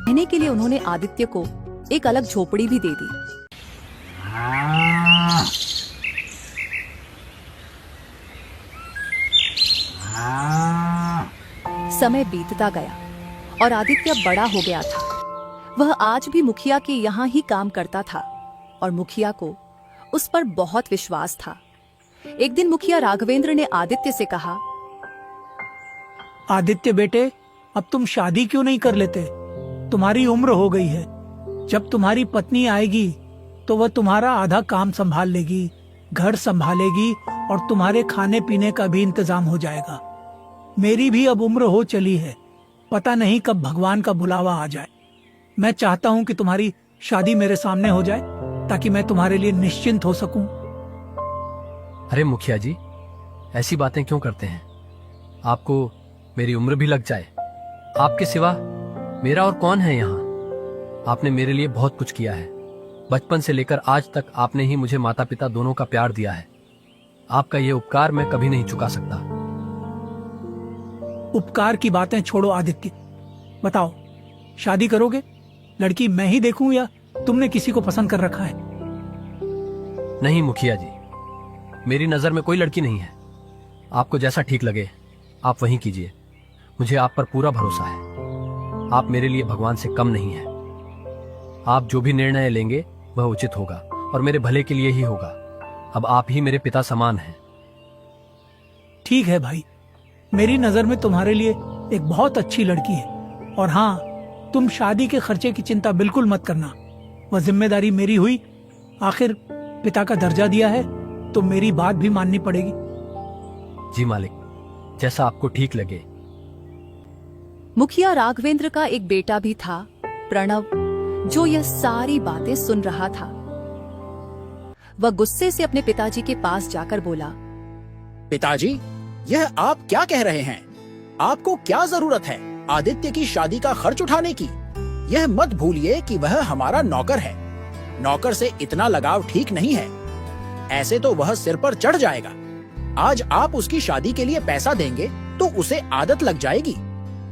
रहने के लिए उन्होंने आदित्य को एक अलग झोपड़ी भी दे दी। समय बीतता गया और आदित्य बड़ा हो गया था। वह आज भी मुखिया के यहाँ ही काम करता था और मुखिया को उस पर बहुत विश्वास था। एक दिन मुखिया राघवेंद्र ने आदित्य से कहा, आदित्य बेटे, अब तुम शादी क्यों नहीं कर लेते? तुम्हारी उम्र हो गई है। जब तुम्हारी पत्नी आएगी तो वह तुम्हारा आधा काम संभाल लेगी, घर संभालेगी और तुम्हारे खाने पीने का भी इंतजाम हो जाएगा। मेरी भी अब उम्र हो चली है, पता नहीं कब भगवान का बुलावा आ जाए। मैं चाहता हूँ कि तुम्हारी शादी मेरे सामने हो जाए ताकि मैं तुम्हारे लिए निश्चिंत हो सकूं। अरे मुखिया जी, ऐसी बातें क्यों करते हैं? आपको मेरी उम्र भी लग जाए, आपके सिवा मेरा और कौन है यहाँ? आपने मेरे लिए बहुत कुछ किया है। बचपन से लेकर आज तक आपने ही मुझे माता पिता दोनों का प्यार दिया है। आपका ये उपकार मैं कभी नहीं चुका सकता। उपकार की बातें छोड़ो आदित्य, बताओ शादी करोगे? लड़की मैं ही देखूं या तुमने किसी को पसंद कर रखा है? नहीं मुखिया जी, मेरी नजर में कोई लड़की नहीं है। आपको जैसा ठीक लगे आप वही कीजिए। मुझे आप पर पूरा भरोसा है। आप मेरे लिए भगवान से कम नहीं हैं। आप जो भी निर्णय लेंगे वह उचित होगा और मेरे भले के लिए ही होगा। अब आप ही मेरे पिता समान हैं। ठीक है भाई, मेरी नजर में तुम्हारे लिए एक बहुत अच्छी लड़की है। और हाँ, तुम शादी के खर्चे की चिंता बिल्कुल मत करना, वह जिम्मेदारी मेरी हुई। आखिर पिता का दर्जा दिया है तो मेरी बात भी माननी पड़ेगी। जी मालिक, जैसा आपको ठीक लगे। मुखिया राघवेंद्र का एक बेटा भी था, प्रणव, जो यह सारी बातें सुन रहा था। वह गुस्से से अपने पिताजी के पास जाकर बोला, पिताजी, यह आप क्या कह रहे हैं? आपको क्या जरूरत है आदित्य की शादी का खर्च उठाने की? यह मत भूलिए कि वह हमारा नौकर है। नौकर से इतना लगाव ठीक नहीं है, ऐसे तो वह सिर पर चढ़ जाएगा। आज आप उसकी शादी के लिए पैसा देंगे तो उसे आदत लग जाएगी।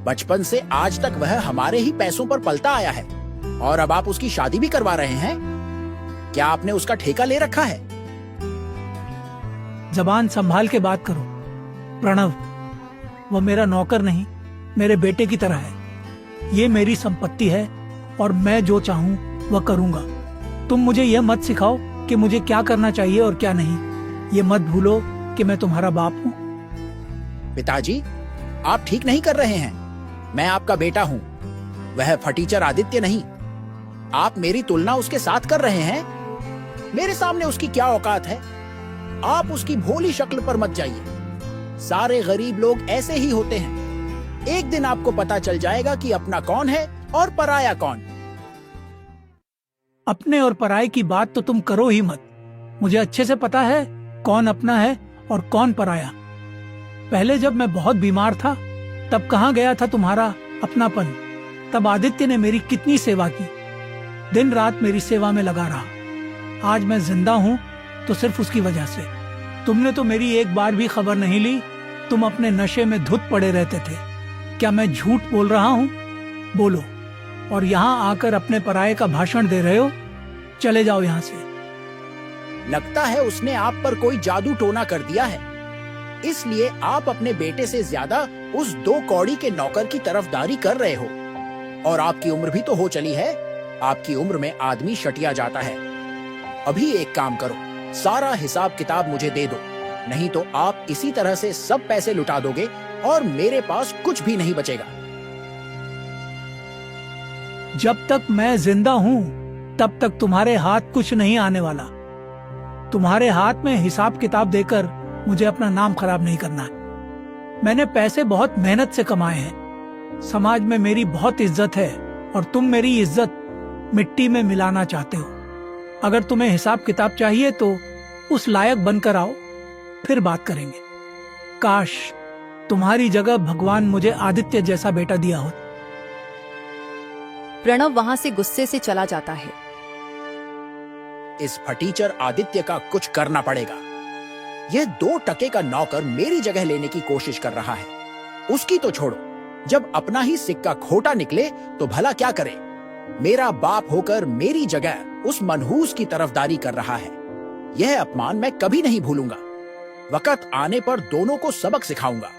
बचपन से आज तक वह हमारे ही पैसों पर पलता आया है और अब आप उसकी शादी भी करवा रहे हैं। क्या आपने उसका ठेका ले रखा है? जबान संभाल के बात करो प्रणव, वह मेरा नौकर नहीं, मेरे बेटे की तरह है। ये मेरी संपत्ति है और मैं जो चाहूं वह करूंगा। तुम मुझे यह मत सिखाओ कि मुझे क्या करना चाहिए और क्या नहीं। ये मत भूलो कि मैं तुम्हारा बाप हूँ। पिताजी, आप ठीक नहीं कर रहे हैं। मैं आपका बेटा हूँ, वह फटीचर आदित्य नहीं। आप मेरी तुलना उसके साथ कर रहे हैं। मेरे सामने उसकी क्या औकात है? आप उसकी भोली शक्ल पर मत जाइए। सारे गरीब लोग ऐसे ही होते हैं। एक दिन आपको पता चल जाएगा कि अपना कौन है और पराया कौन। अपने और पराये की बात तो तुम करो ही मत। मुझे अच्छे से पता है कौन अपना है और कौन पराया। पहले जब मैं बहुत बीमार था तब कहाँ गया था तुम्हारा अपनापन? तब आदित्य ने मेरी कितनी सेवा की, दिन रात मेरी सेवा में लगा रहा। आज मैं जिंदा हूँ तो सिर्फ उसकी वजह से। तुमने तो मेरी एक बार भी खबर नहीं ली। तुम अपने नशे में धुत पड़े रहते थे। क्या मैं झूठ बोल रहा हूँ? बोलो। और यहाँ आकर अपने पराये का भाषण दे रहे हो? चले जाओ यहाँ से। लगता है उसने आप पर कोई जादू टोना कर दिया है, इसलिए आप अपने बेटे से ज्यादा उस 2 कौड़ी के नौकर की तरफदारी कर रहे हो। और आपकी उम्र भी तो हो चली है। आपकी उम्र में आदमी शटिया जाता है। अभी एक काम करो, सारा हिसाब किताब मुझे दे दो, नहीं तो आप इसी तरह से सब पैसे लुटा दोगे और मेरे पास कुछ भी नहीं बचेगा। जब तक मैं जिंदा हूँ तब तक तुम्हारे हाथ कुछ नहीं आने वाला। तुम्हारे हाथ में हिसाब किताब देकर मुझे अपना नाम खराब नहीं करना है। मैंने पैसे बहुत मेहनत से कमाए हैं। समाज में मेरी बहुत इज्जत है और तुम मेरी इज्जत मिट्टी में मिलाना चाहते हो। अगर तुम्हें हिसाब किताब चाहिए तो उस लायक बनकर आओ, फिर बात करेंगे। काश तुम्हारी जगह भगवान मुझे आदित्य जैसा बेटा दिया हो। प्रणव वहां से गुस्से से चला जाता है। इस फटीचर आदित्य का कुछ करना पड़ेगा। यह 2 टके का नौकर मेरी जगह लेने की कोशिश कर रहा है। उसकी तो छोड़ो, जब अपना ही सिक्का खोटा निकले तो भला क्या करे। मेरा बाप होकर मेरी जगह उस मनहूस की तरफदारी कर रहा है। यह अपमान मैं कभी नहीं भूलूंगा। वक्त आने पर दोनों को सबक सिखाऊंगा।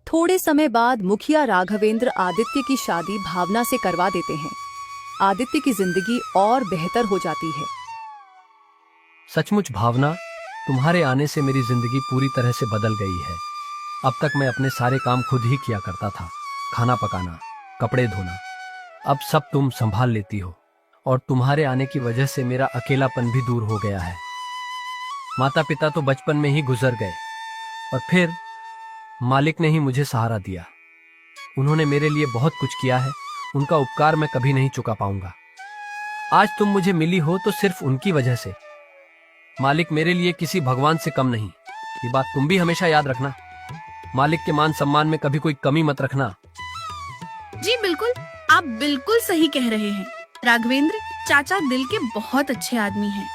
थोड़े समय बाद मुखिया राघवेंद्र आदित्य की शादी भावना से करवा देते हैं। आदित्य की जिंदगी और बेहतर हो जाती है। सचमुच भावना, तुम्हारे आने से मेरी जिंदगी पूरी तरह से बदल गई है। अब तक मैं अपने सारे काम खुद ही किया करता था, खाना पकाना, कपड़े धोना। अब सब तुम संभाल लेती हो और तुम्हारे आने की वजह से मेरा अकेलापन भी दूर हो गया है। माता पिता तो बचपन में ही गुजर गए और फिर मालिक ने ही मुझे सहारा दिया। उन्होंने मेरे लिए बहुत कुछ किया है, उनका उपकार मैं कभी नहीं चुका पाऊंगा। आज तुम मुझे मिली हो तो सिर्फ उनकी वजह से। मालिक मेरे लिए किसी भगवान से कम नहीं, ये बात तुम भी हमेशा याद रखना। मालिक के मान सम्मान में कभी कोई कमी मत रखना। जी बिल्कुल, आप बिल्कुल सही कह रहे हैं। राघवेंद्र चाचा दिल के बहुत अच्छे आदमी हैं।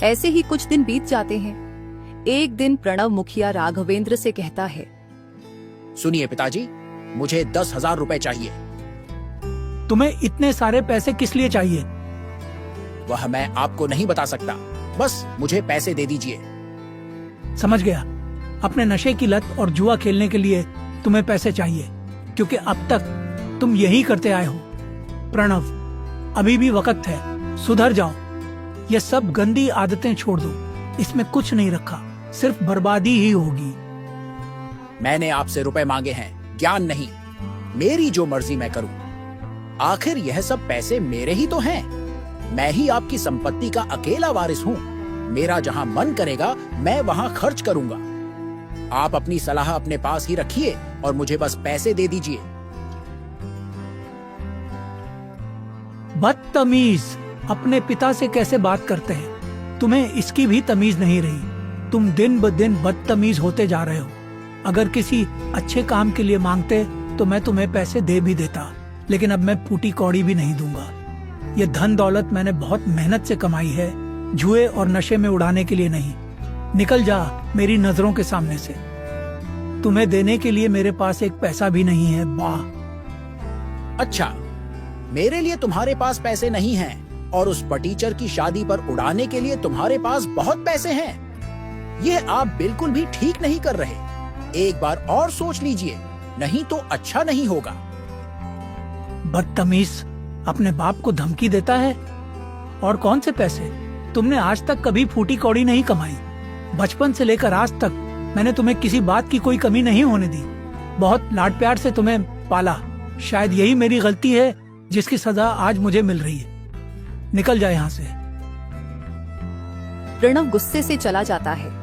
ऐसे ही कुछ दिन बीत जाते हैं। एक दिन प्रणव मुखिया राघवेंद्र से कहता है, सुनिए पिताजी, मुझे 10,000 रुपए चाहिए। तुम्हें इतने सारे पैसे किस लिए चाहिए? वह मैं आपको नहीं बता सकता, बस मुझे पैसे दे दीजिए। समझ गया, अपने नशे की लत और जुआ खेलने के लिए तुम्हें पैसे चाहिए, क्योंकि अब तक तुम यही करते आए हो। प्रणव, अभी भी वक्त है, सुधर जाओ। ये सब गंदी आदतें छोड़ दो, इसमें कुछ नहीं रखा, सिर्फ बर्बादी ही होगी। मैंने आपसे रुपए मांगे हैं, ज्ञान नहीं। मेरी जो मर्जी मैं करूं। आखिर यह सब पैसे मेरे ही तो हैं। मैं ही आपकी संपत्ति का अकेला वारिस हूं। मेरा जहां मन करेगा मैं वहां खर्च करूंगा। आप अपनी सलाह अपने पास ही रखिए और मुझे बस पैसे दे दीजिए। बदतमीज, अपने पिता से कैसे बात करते हैं? तुम्हें इसकी भी तमीज नहीं रही। तुम दिन ब दिन बदतमीज होते जा रहे हो। अगर किसी अच्छे काम के लिए मांगते तो मैं तुम्हें पैसे दे भी देता, लेकिन अब मैं फूटी कौड़ी भी नहीं दूंगा। ये धन दौलत मैंने बहुत मेहनत से कमाई है, जुए और नशे में उड़ाने के लिए नहीं। निकल जा मेरी नजरों के सामने से। तुम्हें देने के लिए मेरे पास एक पैसा भी नहीं है। वाह! अच्छा, मेरे लिए तुम्हारे पास पैसे नहीं हैं और उस टीचर की शादी पर उड़ाने के लिए तुम्हारे पास बहुत पैसे हैं। यह आप बिल्कुल भी ठीक नहीं कर रहे। एक बार और सोच लीजिए, नहीं तो अच्छा नहीं होगा। बदतमीज, अपने बाप को धमकी देता है। और कौन से पैसे? तुमने आज तक कभी फूटी कौड़ी नहीं कमाई। बचपन से लेकर आज तक मैंने तुम्हें किसी बात की कोई कमी नहीं होने दी। बहुत लाड प्यार से तुम्हें पाला। शायद यही मेरी गलती है जिसकी सजा आज मुझे मिल रही है। निकल जाए यहाँ से। प्रणव गुस्से से चला जाता है।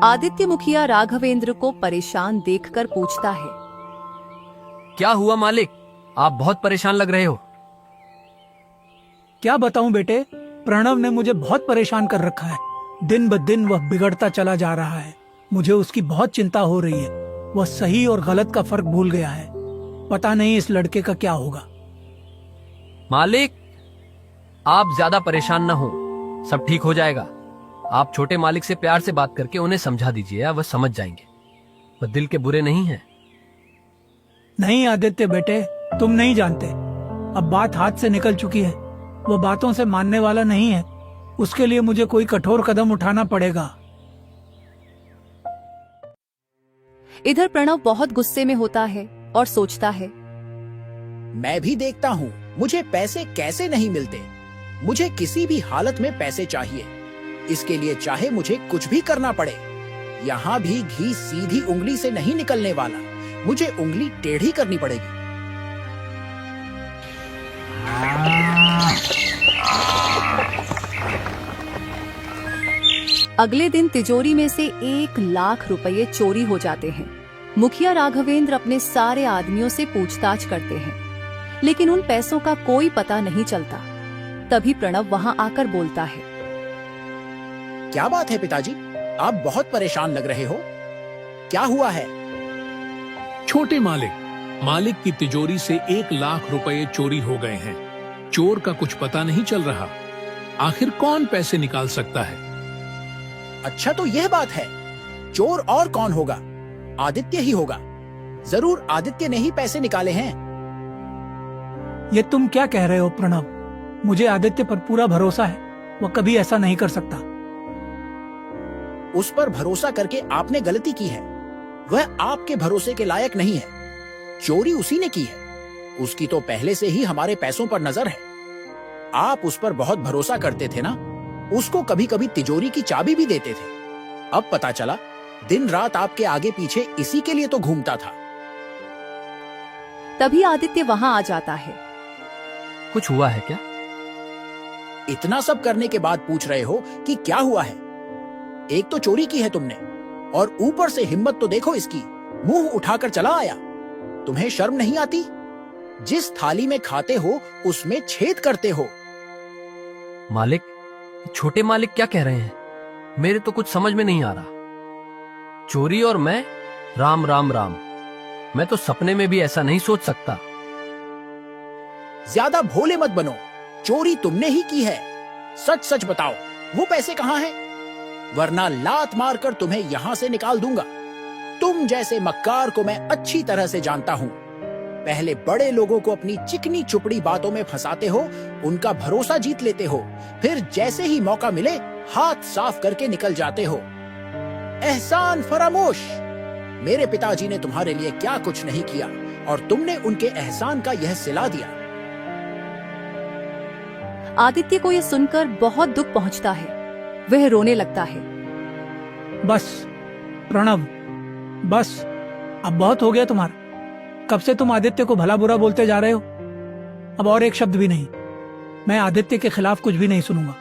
आदित्य मुखिया राघवेंद्र को परेशान देखकर पूछता है, क्या हुआ मालिक? आप बहुत परेशान लग रहे हो। क्या बताऊं बेटे, प्रणव ने मुझे बहुत परेशान कर रखा है। दिन ब दिन वह बिगड़ता चला जा रहा है। मुझे उसकी बहुत चिंता हो रही है। वह सही और गलत का फर्क भूल गया है। पता नहीं इस लड़के का क्या होगा। मालिक, आप ज्यादा परेशान न हो, सब ठीक हो जाएगा। आप छोटे मालिक से प्यार से बात करके उन्हें समझा दीजिए, वह समझ जाएंगे। वह दिल के बुरे नहीं हैं। नहीं आदित्य बेटे, तुम नहीं जानते। अब बात हाथ से निकल चुकी है। वह बातों से मानने वाला नहीं है। उसके लिए मुझे कोई कठोर कदम उठाना पड़ेगा। इधर प्रणव बहुत गुस्से में होता है और सोचता है, मैं भी देखता हूँ मुझे पैसे कैसे नहीं मिलते। मुझे किसी भी हालत में पैसे चाहिए। इसके लिए चाहे मुझे कुछ भी करना पड़े। यहाँ भी घी सीधी उंगली से नहीं निकलने वाला। मुझे उंगली टेढ़ी करनी पड़ेगी। अगले दिन तिजोरी में से 1,00,000 रुपये चोरी हो जाते हैं। मुखिया राघवेंद्र अपने सारे आदमियों से पूछताछ करते हैं, लेकिन उन पैसों का कोई पता नहीं चलता। तभी प्रणव वहां आकर बोलता है, क्या बात है पिताजी, आप बहुत परेशान लग रहे हो। क्या हुआ है? छोटे मालिक, मालिक की तिजोरी से 1 लाख रुपए चोरी हो गए हैं। चोर का कुछ पता नहीं चल रहा। आखिर कौन पैसे निकाल सकता है? अच्छा, तो यह बात है। चोर और कौन होगा? आदित्य ही होगा। जरूर आदित्य ने ही पैसे निकाले हैं। ये तुम क्या कह रहे हो प्रणव? मुझे आदित्य पर पूरा भरोसा है, वह कभी ऐसा नहीं कर सकता। उस पर भरोसा करके आपने गलती की है। वह आपके भरोसे के लायक नहीं है। चोरी उसी ने की है। उसकी तो पहले से ही हमारे पैसों पर नजर है। आप उस पर बहुत भरोसा करते थे ना। उसको कभी कभी तिजोरी की चाबी भी देते थे। अब पता चला दिन रात आपके आगे पीछे इसी के लिए तो घूमता था। तभी आदित्य वहां आ जाता है। कुछ हुआ है क्या? इतना सब करने के बाद पूछ रहे हो कि क्या हुआ है? एक तो चोरी की है तुमने, और ऊपर से हिम्मत तो देखो इसकी, मुंह उठाकर चला आया। तुम्हें शर्म नहीं आती? जिस थाली में खाते हो उसमें छेद करते हो। मालिक, छोटे मालिक क्या कह रहे हैं? मेरे तो कुछ समझ में नहीं आ रहा। चोरी और मैं? राम राम राम। मैं तो सपने में भी ऐसा नहीं सोच सकता। ज्यादा भोले मत बनो। चोरी तुमने ही की है। सच सच बताओ, वो पैसे कहाँ हैं? वरना लात मारकर तुम्हें यहां से निकाल दूंगा। तुम जैसे मक्कार को मैं अच्छी तरह से जानता हूं। पहले बड़े लोगों को अपनी चिकनी चुपड़ी बातों में फंसाते हो, उनका भरोसा जीत लेते हो, फिर जैसे ही मौका मिले हाथ साफ करके निकल जाते हो। एहसान फरामोश। मेरे पिताजी ने तुम्हारे लिए क्या कुछ नहीं किया, और तुमने उनके एहसान का यह सिला दिया। आदित्य को यह सुनकर बहुत दुख पहुंचता है। वह रोने लगता है। बस प्रणव, बस अब बहुत हो गया तुम्हारा। कब से तुम आदित्य को भला बुरा बोलते जा रहे हो? अब और एक शब्द भी नहीं। मैं आदित्य के खिलाफ कुछ भी नहीं सुनूंगा।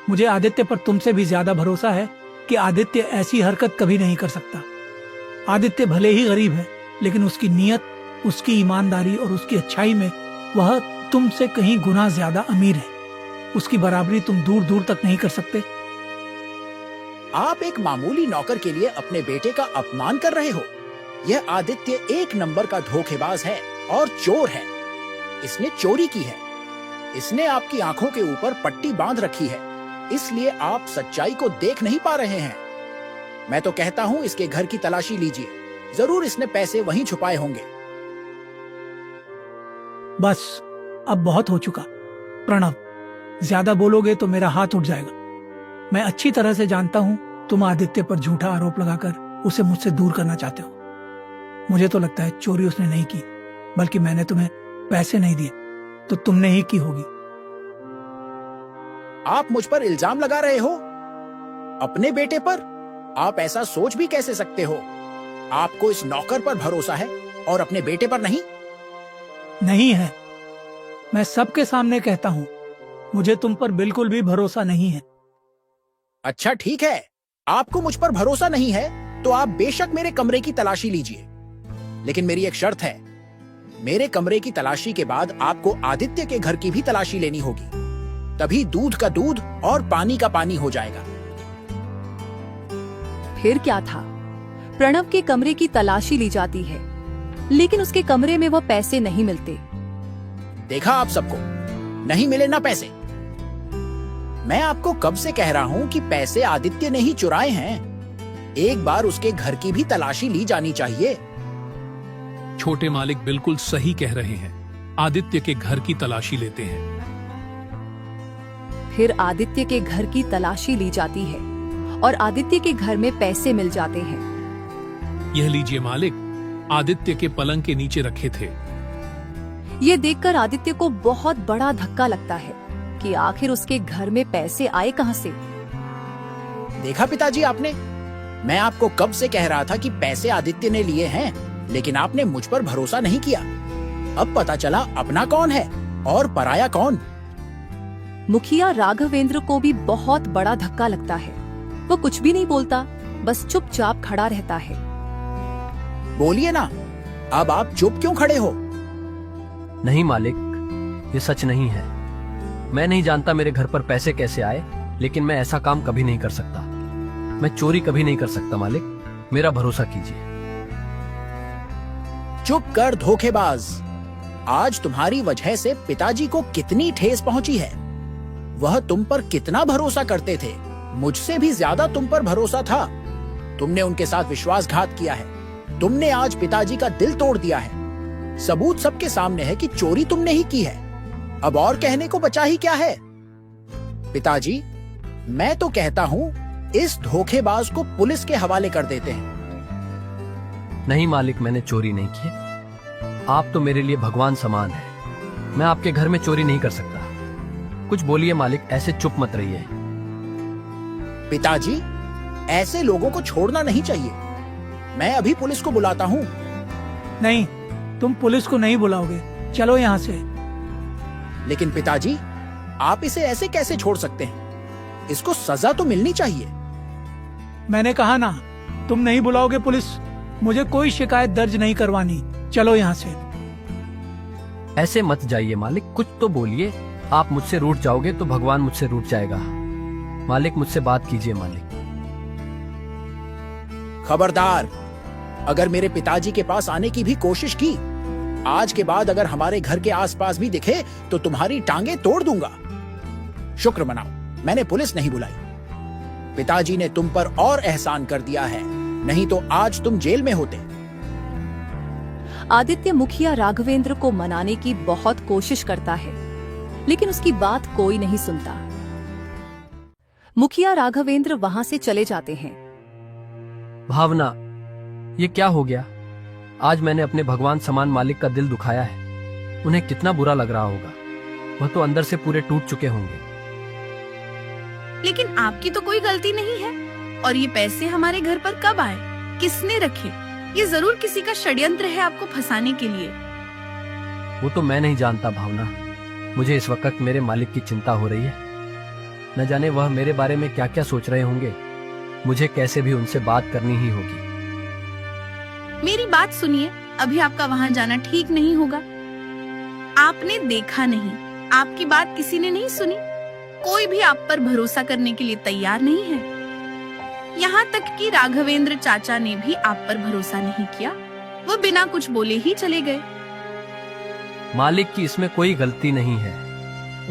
मुझे आदित्य पर तुमसे भी ज्यादा भरोसा है कि आदित्य ऐसी हरकत कभी नहीं कर सकता। आदित्य भले ही गरीब है, लेकिन उसकी नीयत, उसकी ईमानदारी और उसकी अच्छाई में वह तुमसे कहीं गुना ज्यादा अमीर है। उसकी बराबरी तुम दूर दूर तक नहीं कर सकते। आप एक मामूली नौकर के लिए अपने बेटे का अपमान कर रहे हो। यह आदित्य 1 नंबर का धोखेबाज है और चोर है। इसने चोरी की है। इसने आपकी आंखों के ऊपर पट्टी बांध रखी है, इसलिए आप सच्चाई को देख नहीं पा रहे हैं। मैं तो कहता हूँ इसके घर की तलाशी लीजिए। जरूर इसने पैसे वहीं छुपाए होंगे। बस अब बहुत हो चुका प्रणव। ज्यादा बोलोगे तो मेरा हाथ उठ जाएगा। मैं अच्छी तरह से जानता हूं तुम आदित्य पर झूठा आरोप लगाकर उसे मुझसे दूर करना चाहते हो। मुझे तो लगता है चोरी उसने नहीं की, बल्कि मैंने तुम्हें पैसे नहीं दिए तो तुमने ही की होगी। आप मुझ पर इल्जाम लगा रहे हो? अपने बेटे पर? आप ऐसा सोच भी कैसे सकते हो? आपको इस नौकर पर भरोसा है और अपने बेटे पर नहीं? नहीं है। मैं सबके सामने कहता हूं, मुझे तुम पर बिल्कुल भी भरोसा नहीं है। अच्छा ठीक है, आपको मुझ पर भरोसा नहीं है तो आप बेशक मेरे कमरे की तलाशी लीजिए, लेकिन मेरी एक शर्त है। मेरे कमरे की तलाशी के बाद आपको आदित्य के घर की भी तलाशी लेनी होगी। तभी दूध का दूध और पानी का पानी हो जाएगा। फिर क्या था? प्रणव के कमरे की तलाशी ली जाती है, लेकिन उसके कमरे में वह पैसे नहीं मिलते। देखा आप सबको, नहीं मिले ना पैसे। मैं आपको कब से कह रहा हूँ कि पैसे आदित्य ने ही चुराए हैं। एक बार उसके घर की भी तलाशी ली जानी चाहिए। छोटे मालिक बिल्कुल सही कह रहे हैं। आदित्य के घर की तलाशी लेते हैं। फिर आदित्य के घर की तलाशी ली जाती है और आदित्य के घर में पैसे मिल जाते हैं। यह लीजिए मालिक, आदित्य के पलंग के नीचे रखे थे। ये देखकर आदित्य को बहुत बड़ा धक्का लगता है कि आखिर उसके घर में पैसे आए कहां से। देखा पिताजी आपने, मैं आपको कब से कह रहा था कि पैसे आदित्य ने लिए हैं, लेकिन आपने मुझ पर भरोसा नहीं किया। अब पता चला अपना कौन है और पराया कौन। मुखिया राघवेंद्र को भी बहुत बड़ा धक्का लगता है। वो कुछ भी नहीं बोलता, बस चुपचाप खड़ा रहता है। बोलिए ना, अब आप चुप क्यों खड़े हो? नहीं मालिक, ये सच नहीं है। मैं नहीं जानता मेरे घर पर पैसे कैसे आए, लेकिन मैं ऐसा काम कभी नहीं कर सकता। मैं चोरी कभी नहीं कर सकता मालिक, मेरा भरोसा कीजिए। चुप कर धोखेबाज। आज तुम्हारी वजह से पिताजी को कितनी ठेस पहुंची है। वह तुम पर कितना भरोसा करते थे, मुझसे भी ज्यादा तुम पर भरोसा था। तुमने उनके साथ विश्वासघात किया है। तुमने आज पिताजी का दिल तोड़ दिया है। सबूत सबके सामने है कि चोरी तुमने ही की है। अब और कहने को बचा ही क्या है। पिताजी, मैं तो कहता हूँ इस धोखेबाज को पुलिस के हवाले कर देते हैं। नहीं मालिक, मैंने चोरी नहीं की। आप तो मेरे लिए भगवान समान है। मैं आपके घर में चोरी नहीं कर सकता। कुछ बोलिए मालिक, ऐसे चुप मत रहिए। पिताजी, ऐसे लोगों को छोड़ना नहीं चाहिए। मैं अभी पुलिस को बुलाता हूँ। नहीं, तुम पुलिस को नहीं बुलाओगे। चलो यहाँ से। लेकिन पिताजी, आप इसे ऐसे कैसे छोड़ सकते हैं? इसको सजा तो मिलनी चाहिए। मैंने कहा ना, तुम नहीं बुलाओगे पुलिस। मुझे कोई शिकायत दर्ज नहीं करवानी। चलो यहाँ से। ऐसे मत जाइए मालिक, कुछ तो बोलिए। आप मुझसे रूठ जाओगे तो भगवान मुझसे रूठ जाएगा। मालिक, मुझसे बात कीजिए मालिक। खबरदार, अगर मेरे पिताजी के पास आने की भी कोशिश की, आज के बाद अगर हमारे घर के आसपास भी दिखे तो तुम्हारी टांगे तोड़ दूंगा। शुक्र मनाओ, मैंने पुलिस नहीं बुलाई। पिताजी ने तुम पर और एहसान कर दिया है, नहीं तो आज तुम जेल में होते। आदित्य मुखिया राघवेंद्र को मनाने की बहुत कोशिश करता है, लेकिन उसकी बात कोई नहीं सुनता। मुखिया राघवेंद्र वहां से चले जाते हैं। भावना, ये क्या हो गया? आज मैंने अपने भगवान समान मालिक का दिल दुखाया है। उन्हें कितना बुरा लग रहा होगा। वह तो अंदर से पूरे टूट चुके होंगे। लेकिन आपकी तो कोई गलती नहीं है। और ये पैसे हमारे घर पर कब आए, किसने रखे? ये जरूर किसी का षड्यंत्र है आपको फंसाने के लिए। वो तो मैं नहीं जानता भावना। मुझे इस वक्त मेरे मालिक की चिंता हो रही है। न जाने वह मेरे बारे में क्या क्या सोच रहे होंगे। मुझे कैसे भी उनसे बात करनी ही होगी। मेरी बात सुनिए, अभी आपका वहाँ जाना ठीक नहीं होगा। आपने देखा नहीं, आपकी बात किसी ने नहीं सुनी। कोई भी आप पर भरोसा करने के लिए तैयार नहीं है। यहाँ तक कि राघवेंद्र चाचा ने भी आप पर भरोसा नहीं किया। वो बिना कुछ बोले ही चले गए। मालिक की इसमें कोई गलती नहीं है।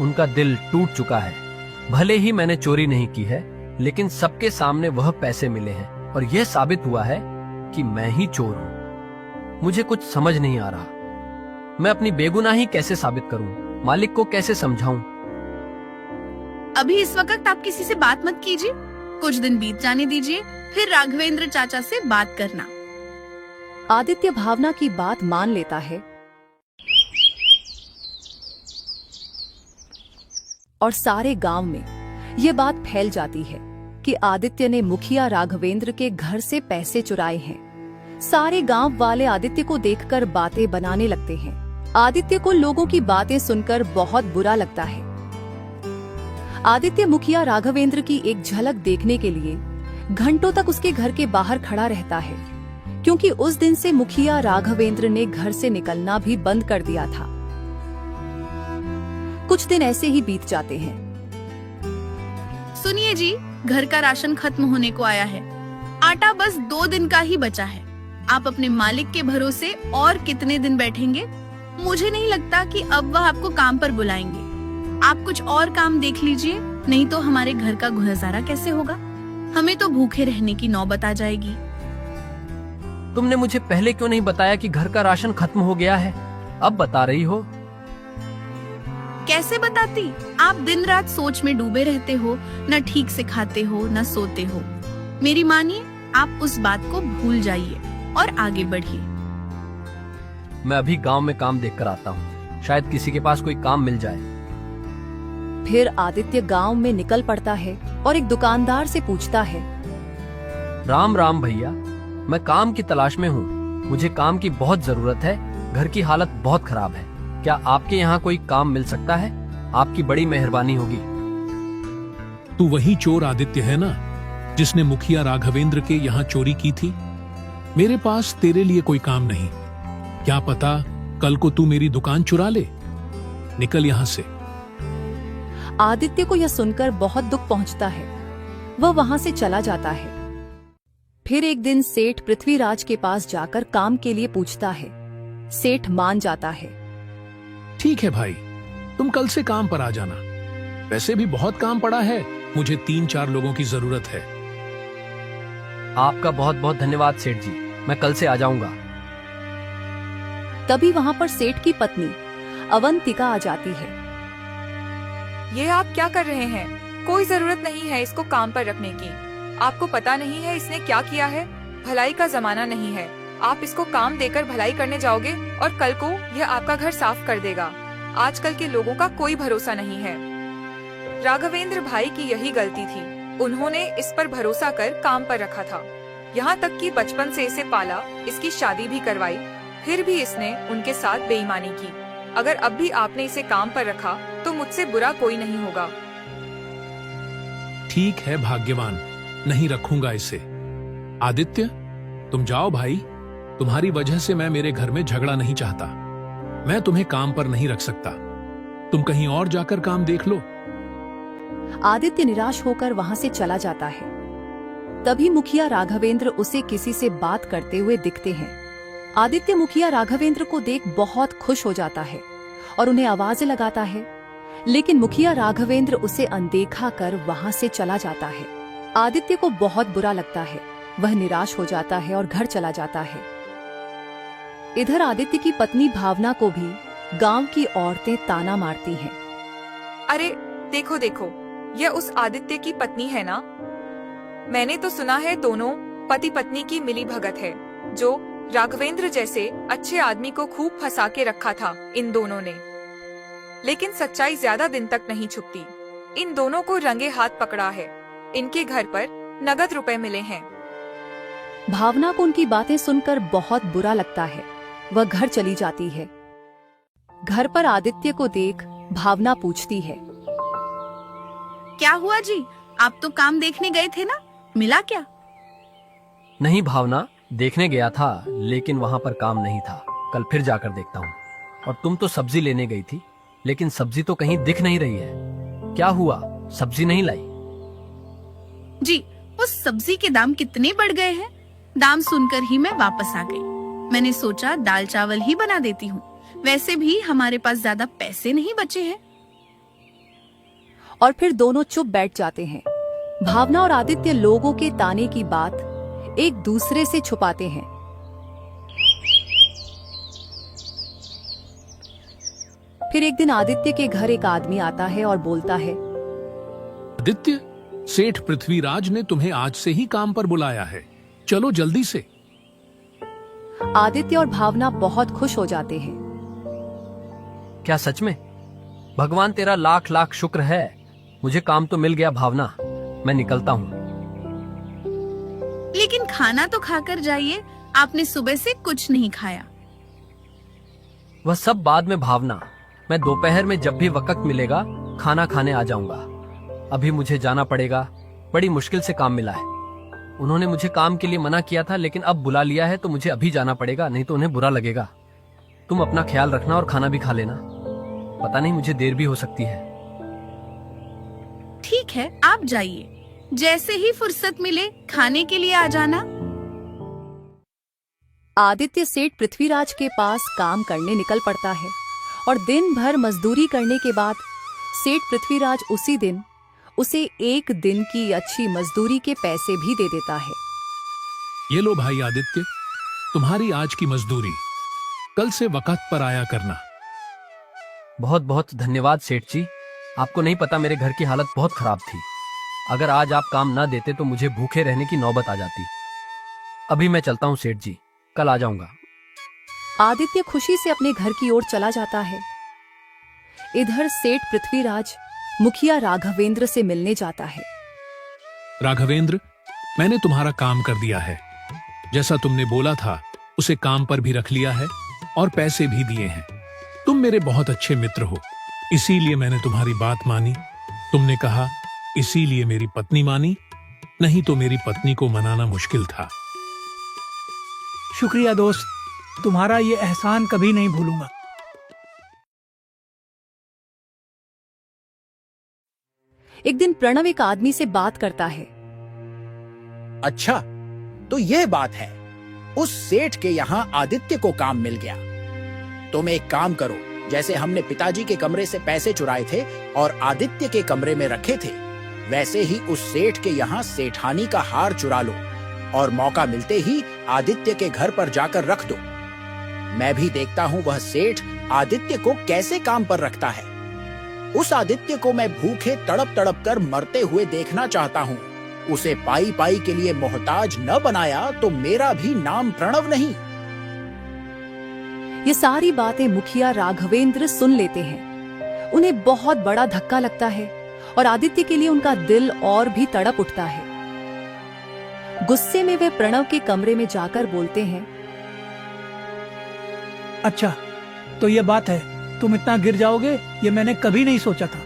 उनका दिल टूट चुका है। भले ही मैंने चोरी नहीं की है, लेकिन सबके सामने वह पैसे मिले हैं और यह साबित हुआ है कि मैं ही चोर हूँ। मुझे कुछ समझ नहीं आ रहा। मैं अपनी बेगुनाही कैसे साबित करूँ? मालिक को कैसे समझाऊं? अभी इस वक्त आप किसी से बात मत कीजिए। कुछ दिन बीत जाने दीजिए, फिर राघवेंद्र चाचा से बात करना। आदित्य भावना की बात मान लेता है और सारे गांव में ये बात फैल जाती है कि आदित्य ने मुखिया राघवेंद्र के घर से पैसे चुराए हैं। सारे गांव वाले आदित्य को देखकर बातें बनाने लगते हैं। आदित्य को लोगों की बातें सुनकर बहुत बुरा लगता है। आदित्य मुखिया राघवेंद्र की एक झलक देखने के लिए घंटों तक उसके घर के बाहर खड़ा रहता है, क्योंकि उस दिन से मुखिया राघवेंद्र ने घर से निकलना भी बंद कर दिया था। कुछ दिन ऐसे ही बीत जाते हैं। सुनिए जी, घर का राशन खत्म होने को आया है। आटा बस 2 दिन का ही बचा है। आप अपने मालिक के भरोसे और कितने दिन बैठेंगे? मुझे नहीं लगता कि अब वह आपको काम पर बुलाएंगे। आप कुछ और काम देख लीजिए, नहीं तो हमारे घर का गुजारा कैसे होगा? हमें तो भूखे रहने की नौबत आ जाएगी। तुमने मुझे पहले क्यों नहीं बताया कि घर का राशन खत्म हो गया है? अब बता रही हो। कैसे बताती? आप दिन रात सोच में डूबे रहते हो, न ठीक से खाते हो न सोते हो। मेरी मानिए, आप उस बात को भूल जाइए और आगे बढ़िए। मैं अभी गांव में काम देख कर आता हूँ। शायद किसी के पास कोई काम मिल जाए। फिर आदित्य गांव में निकल पड़ता है और एक दुकानदार से पूछता है, राम राम भैया, मैं काम की तलाश में हूँ। मुझे काम की बहुत जरूरत है। घर की हालत बहुत खराब है। क्या आपके यहाँ कोई काम मिल सकता है? आपकी बड़ी मेहरबानी होगी। तू वही चोर आदित्य है ना, जिसने मुखिया राघवेंद्र के यहाँ चोरी की थी? मेरे पास तेरे लिए कोई काम नहीं। क्या पता कल को तू मेरी दुकान चुरा ले। निकल यहाँ से। आदित्य को यह सुनकर बहुत दुख पहुंचता है। वह वहां से चला जाता है। फिर एक दिन सेठ पृथ्वीराज के पास जाकर काम के लिए पूछता है। सेठ मान जाता है। ठीक है भाई, तुम कल से काम पर आ जाना। वैसे भी बहुत काम पड़ा है, मुझे 3-4 लोगों की जरूरत है। आपका बहुत बहुत धन्यवाद सेठ जी, मैं कल से आ जाऊंगा। तभी वहां पर सेठ की पत्नी अवंतिका आ जाती है। ये आप क्या कर रहे हैं? कोई जरूरत नहीं है इसको काम पर रखने की। आपको पता नहीं है इसने क्या किया है? भलाई का जमाना नहीं है। आप इसको काम देकर भलाई करने जाओगे और कल को यह आपका घर साफ कर देगा। आजकल के लोगों का कोई भरोसा नहीं है। राघवेंद्र भाई की यही गलती थी, उन्होंने इस पर भरोसा कर काम पर रखा था। यहाँ तक कि बचपन से इसे पाला, इसकी शादी भी करवाई, फिर भी इसने उनके साथ बेईमानी की। अगर अब भी आपने इसे काम पर रखा तो मुझसे बुरा कोई नहीं होगा। ठीक है भाग्यवान, नहीं रखूंगा इसे। आदित्य, तुम जाओ भाई, तुम्हारी वजह से मैं मेरे घर में झगड़ा नहीं चाहता। मैं तुम्हें काम पर नहीं रख सकता, तुम कहीं और जाकर काम देख लो। आदित्य निराश होकर वहां से चला जाता है। तभी मुखिया राघवेंद्र उसे किसी से बात करते हुए दिखते हैं। आदित्य मुखिया राघवेंद्र को देख बहुत खुश हो जाता है और उन्हें आवाजें लगाता है, लेकिन मुखिया राघवेंद्र उसे अनदेखा कर वहां से चला जाता है। आदित्य को बहुत बुरा लगता है, वह निराश हो जाता है और घर चला जाता है। इधर आदित्य की पत्नी भावना को भी गांव की औरतें ताना मारती हैं। अरे देखो देखो, यह उस आदित्य की पत्नी है ना? मैंने तो सुना है दोनों पति पत्नी की मिली भगत है, जो राघवेंद्र जैसे अच्छे आदमी को खूब फंसा के रखा था इन दोनों ने। लेकिन सच्चाई ज्यादा दिन तक नहीं छुपती। इन दोनों को रंगे हाथ पकड़ा है। इनके घर पर नगद रुपए मिले हैं। भावना को उनकी बातें सुनकर बहुत बुरा लगता है, वह घर चली जाती है। घर पर आदित्य को देख भावना पूछती है, क्या हुआ जी? आप तो काम देखने गए थे ना, मिला क्या? नहीं भावना, देखने गया था लेकिन वहां पर काम नहीं था। कल फिर जाकर देखता हूँ। और तुम तो सब्जी लेने गई थी, लेकिन सब्जी तो कहीं दिख नहीं रही है। क्या हुआ, सब्जी नहीं लाई? जी, उस सब्जी के दाम कितने बढ़ गए हैं। दाम सुनकर ही मैं वापस आ गई। मैंने सोचा दाल चावल ही बना देती हूँ। वैसे भी हमारे पास ज्यादा पैसे नहीं बचे हैं। और फिर दोनों चुप बैठ जाते हैं। भावना और आदित्य लोगों के ताने की बात एक दूसरे से छुपाते हैं। फिर एक दिन आदित्य के घर एक आदमी आता है और बोलता है, आदित्य, सेठ पृथ्वीराज ने तुम्हें आज से ही काम पर बुलाया है, चलो जल्दी से। आदित्य और भावना बहुत खुश हो जाते हैं। क्या सच में? भगवान तेरा लाख लाख शुक्र है, मुझे काम तो मिल गया। भावना, मैं निकलता हूँ। लेकिन खाना तो खाकर जाइए, आपने सुबह से कुछ नहीं खाया। वह सब बाद में भावना, मैं दोपहर में जब भी वक्त मिलेगा खाना खाने आ जाऊंगा। अभी मुझे जाना पड़ेगा, बड़ी मुश्किल से काम मिला है। उन्होंने मुझे काम के लिए मना किया था, लेकिन अब बुला लिया है तो मुझे अभी जाना पड़ेगा, नहीं तो उन्हें बुरा लगेगा। तुम अपना ख्याल रखना और खाना भी खा लेना, पता नहीं मुझे देर भी हो सकती है। ठीक है, आप जाइए, जैसे ही फुर्सत मिले खाने के लिए आ जाना। आदित्य सेठ पृथ्वीराज के पास काम करने निकल पड़ता है और दिन भर मजदूरी करने के बाद सेठ पृथ्वीराज उसी दिन उसे 1 दिन की अच्छी मजदूरी के पैसे भी दे देता है। ये लो भाई आदित्य, तुम्हारी आज की मजदूरी, कल से वक्त पर आया करना। बहुत बहुत धन्यवाद सेठ जी। आपको नहीं पता मेरे घर की हालत बहुत खराब थी। अगर आज आप काम ना देते तो मुझे भूखे रहने की नौबत आ जाती। अभी मैं चलता हूँ सेठ जी, कल आ जाऊंगा। आदित्य खुशी से अपने घर की ओर चला जाता है। इधर सेठ पृथ्वीराज मुखिया राघवेंद्र से मिलने जाता है। राघवेंद्र, मैंने तुम्हारा काम कर दिया है। जैसा तुमने बोला था उसे काम पर भी रख लिया है और पैसे भी दिए हैं। तुम मेरे बहुत अच्छे मित्र हो, इसीलिए मैंने तुम्हारी बात मानी। तुमने कहा इसीलिए मेरी पत्नी मानी, नहीं तो मेरी पत्नी को मनाना मुश्किल था। शुक्रिया दोस्त, तुम्हारा ये एहसान कभी नहीं भूलूंगा। एक दिन प्रणव एक आदमी से बात करता है। अच्छा, तो यह बात है, उस सेठ के यहाँ आदित्य को काम मिल गया। तुम एक काम करो, जैसे हमने पिताजी के कमरे से पैसे चुराए थे और आदित्य के कमरे में रखे थे, वैसे ही उस सेठ के यहाँ सेठानी का हार चुरा लो और मौका मिलते ही आदित्य के घर पर जाकर रख दो। मैं भी देखता हूँ वह सेठ आदित्य को कैसे काम पर रखता है। उस आदित्य को मैं भूखे तड़प तड़प कर मरते हुए देखना चाहता हूँ। उसे पाई पाई के लिए मोहताज न बनाया तो मेरा भी नाम प्रणव नहीं। ये सारी बातें मुखिया राघवेंद्र सुन लेते हैं। उन्हें बहुत बड़ा धक्का लगता है और आदित्य के लिए उनका दिल और भी तड़प उठता है। गुस्से में वे प्रणव के कमरे में जाकर बोलते हैं, अच्छा तो ये बात है, तुम इतना गिर जाओगे ये मैंने कभी नहीं सोचा था।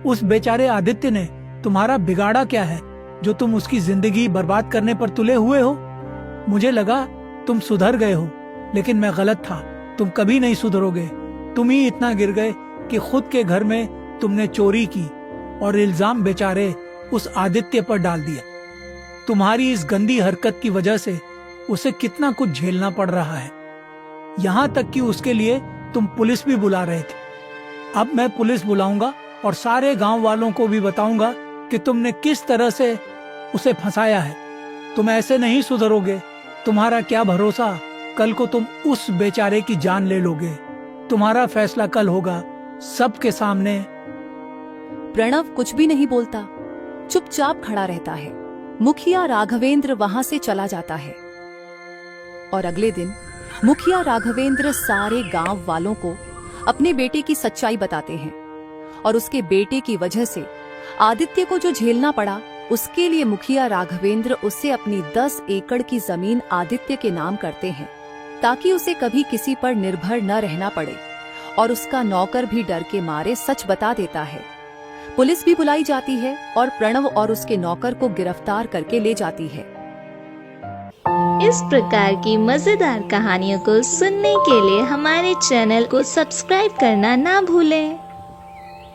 उस बेचारे आदित्य ने तुम्हारा बिगाड़ा क्या है जो तुम उसकी जिंदगी बर्बाद करने पर तुले हुए हो? मुझे लगा तुम सुधर गए हो, लेकिन मैं गलत था। तुम कभी नहीं सुधरोगे। तुम ही इतना गिर गए कि खुद के घर में तुमने चोरी की और इल्जाम बेचारे उस आदित्य पर डाल दिया। तुम्हारी इस गंदी हरकत की वजह से उसे कितना कुछ झेलना पड़ रहा है। यहाँ तक कि उसके लिए तुम पुलिस भी बुला रहे थे। अब मैं पुलिस बुलाऊंगा और सारे गांव वालों को भी बताऊंगा कि तुमने किस तरह से उसे फंसाया है। तुम ऐसे नहीं सुधरोगे। तुम्हारा क्या भरोसा कल को तुम उस बेचारे की जान ले लोगे। तुम्हारा फैसला कल होगा सबके सामने। प्रणव कुछ भी नहीं बोलता, चुपचाप खड़ा रहता है। मुखिया राघवेंद्र वहां से चला जाता है और अगले दिन मुखिया राघवेंद्र सारे गांव वालों को अपने बेटे की सच्चाई बताते हैं और उसके बेटे की वजह से आदित्य को जो झेलना पड़ा, उसके लिए मुखिया राघवेंद्र उससे अपनी 10 एकड़ की जमीन आदित्य के नाम करते हैं ताकि उसे कभी किसी पर निर्भर न रहना पड़े। और उसका नौकर भी डर के मारे सच बता देता है। पुलिस भी बुलाई जाती है और प्रणव और उसके नौकर को गिरफ्तार करके ले जाती है। इस प्रकार की मजेदार कहानियों को सुनने के लिए हमारे चैनल को सब्सक्राइब करना ना भूलें।